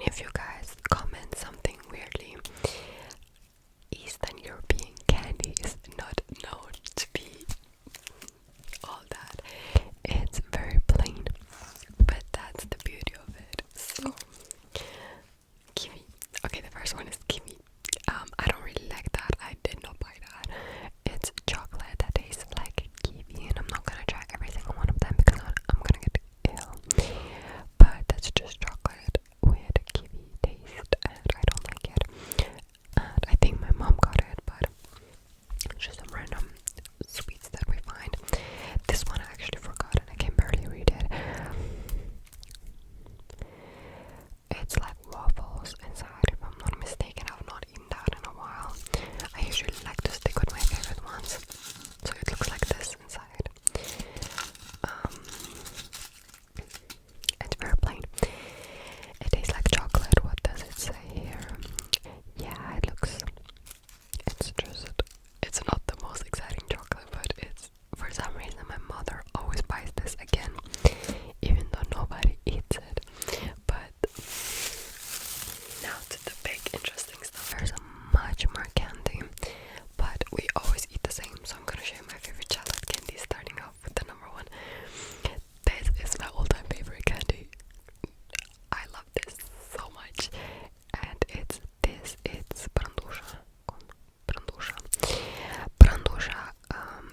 any of you guys comment something weirdly, Eastern European candy is not known to be all that. It's very plain, but that's the beauty of it. So, kiwi. Okay, the first one is kiwi. I don't really like that. I did not buy that. It's chocolate that tastes like kiwi, and I'm not gonna try every single one of them because I'm gonna get ill. But that's just chocolate with kiwi taste, and I don't like it. And I think my mom got it, but it's just some random sweets that we find. This one I actually forgot and I can barely read it. It's like waffles inside, if I'm not mistaken. I've not eaten that in a while. I usually like to stick with my favorite ones. So it looks like this inside. It's very plain. It tastes like chocolate. What does it say here? Yeah, it's not the most exciting chocolate, but it's, for some reason my mother always buys this again, even though nobody eats it. But now to the big interesting stuff. There's much more candy, but we always eat the same, so I'm gonna show you my favorite childhood candy, starting off with the number one. This is my all-time favorite candy. I love this so much, and it's brandusha. Brandusha,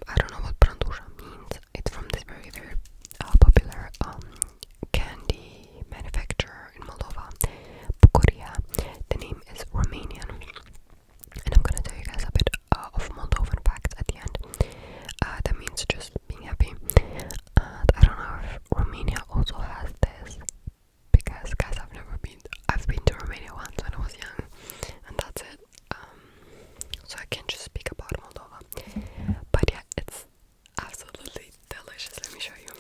I don't know what brandusha means. It's from this very, very popular candy manufacturer in Moldova, Bucuria. The name is Romanian, and I'm gonna tell you guys a bit of Moldovan facts at the end. That means just being happy. And I don't know if Romania also has this, because guys, I've been to Romania once when I was young, and that's it. So I can't just speak about Moldova. But yeah, it's absolutely delicious. Let me show you.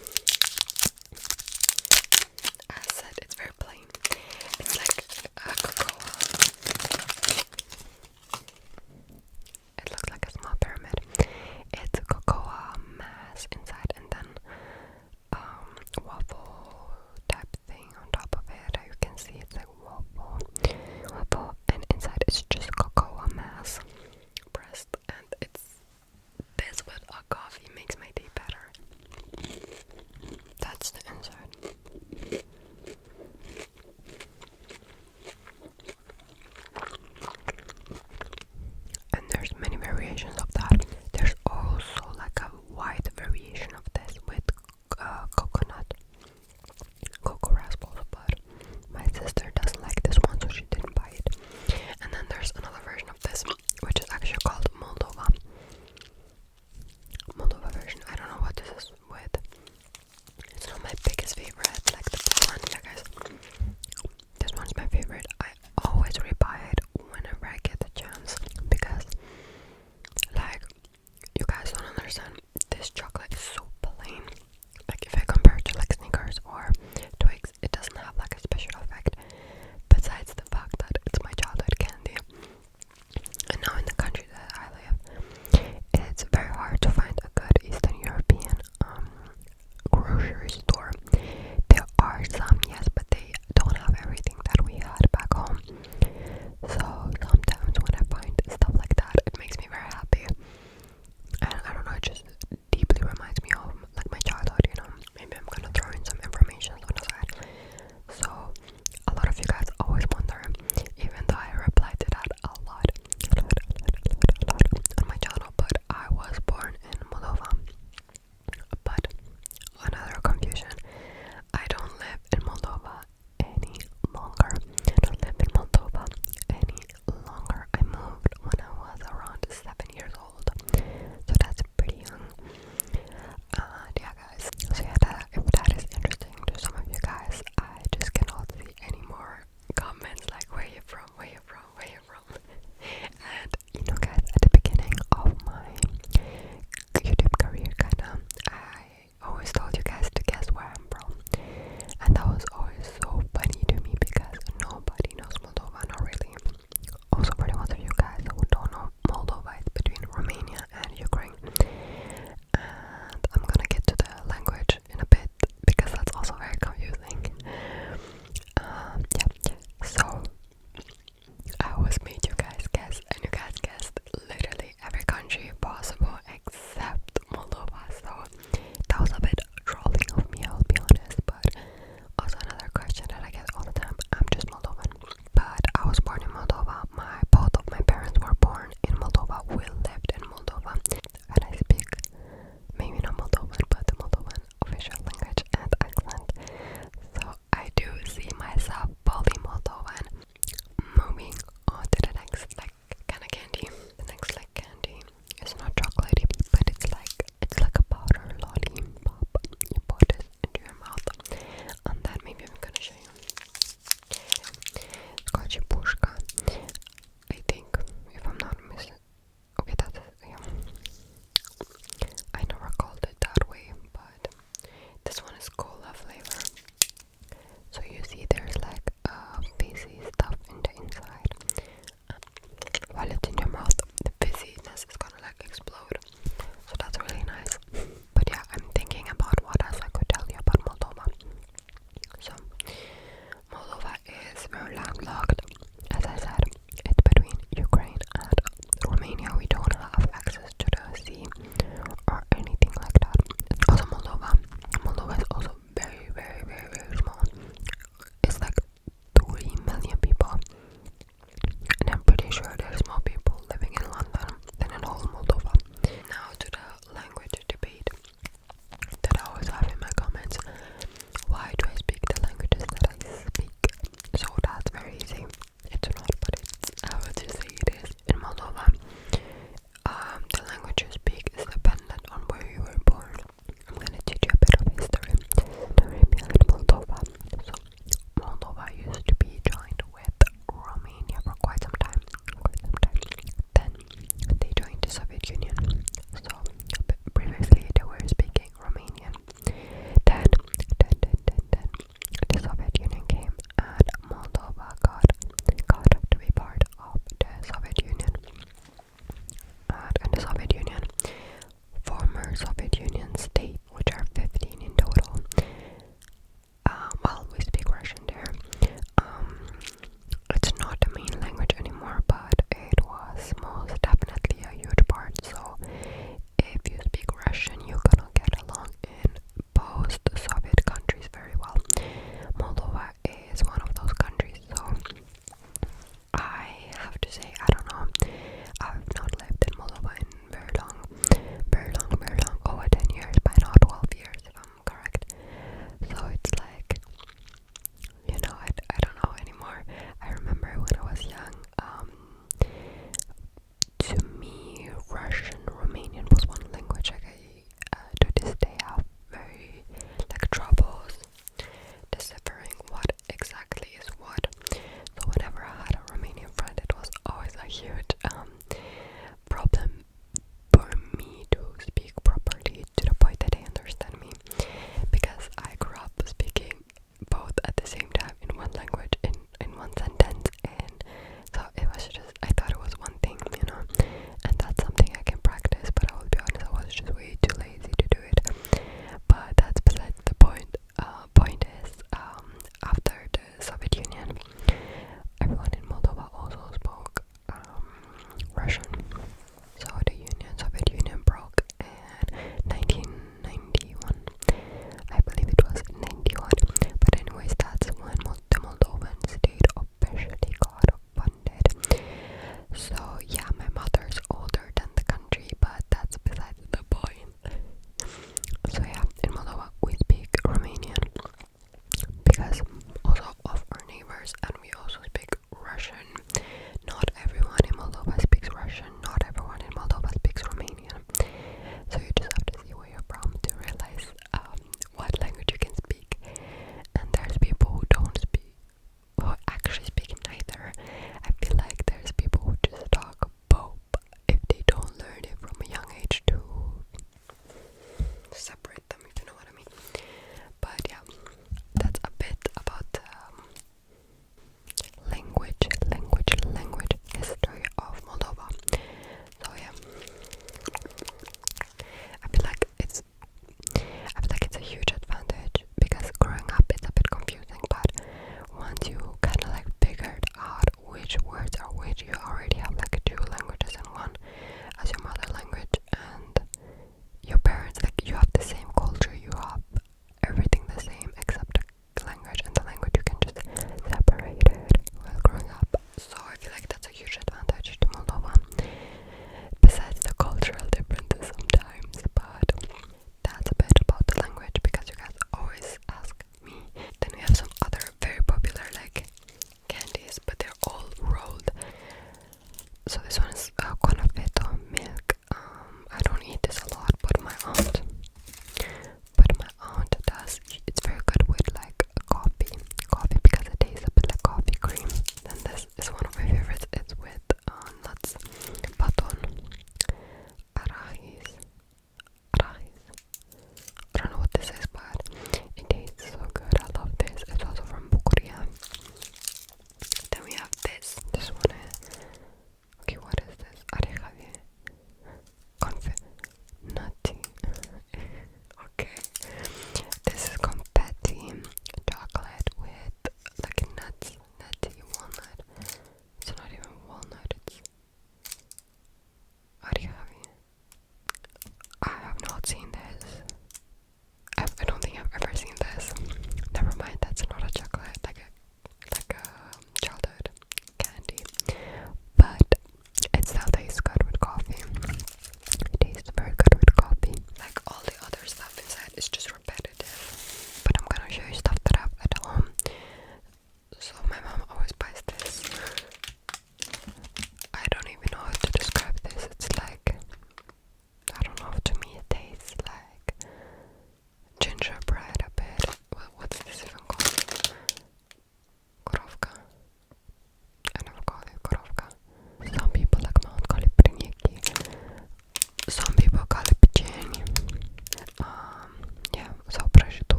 As I said, it's very plain. It's like cocoa. It looks like a small pyramid. It's cocoa mass inside, and then waffle type thing on top of it. You can see it's like waffle, and inside it's just cocoa mass pressed, and it's this with a coffee makes my day better. That's the inside. And there's many variations of that. There's also like a white variation of this with coconut, cocoa raspberries, but my sister doesn't like this one, so she didn't buy it. And then there's another version of this, which is actually called Moldova version. I don't know what this is with. It's not my biggest favorite, like the blue one. Yeah, guys, this one's my favorite. I always rebuy it whenever I get the chance, because, like, you guys don't understand, this chocolate is so plain. Like, if I compare it to like Snickers or Twix, it doesn't have like a special effect, besides the fact that it's my childhood candy. And now in the country that I live, it's very hard to find a good Eastern European grocery store. There are some, yes, but they don't have everything that we had back home. So sometimes when I find stuff like that, it makes me very happy. And I don't know, it just deeply reminds me of like my childhood, you know. Maybe I'm gonna throw in some information on the side.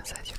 says you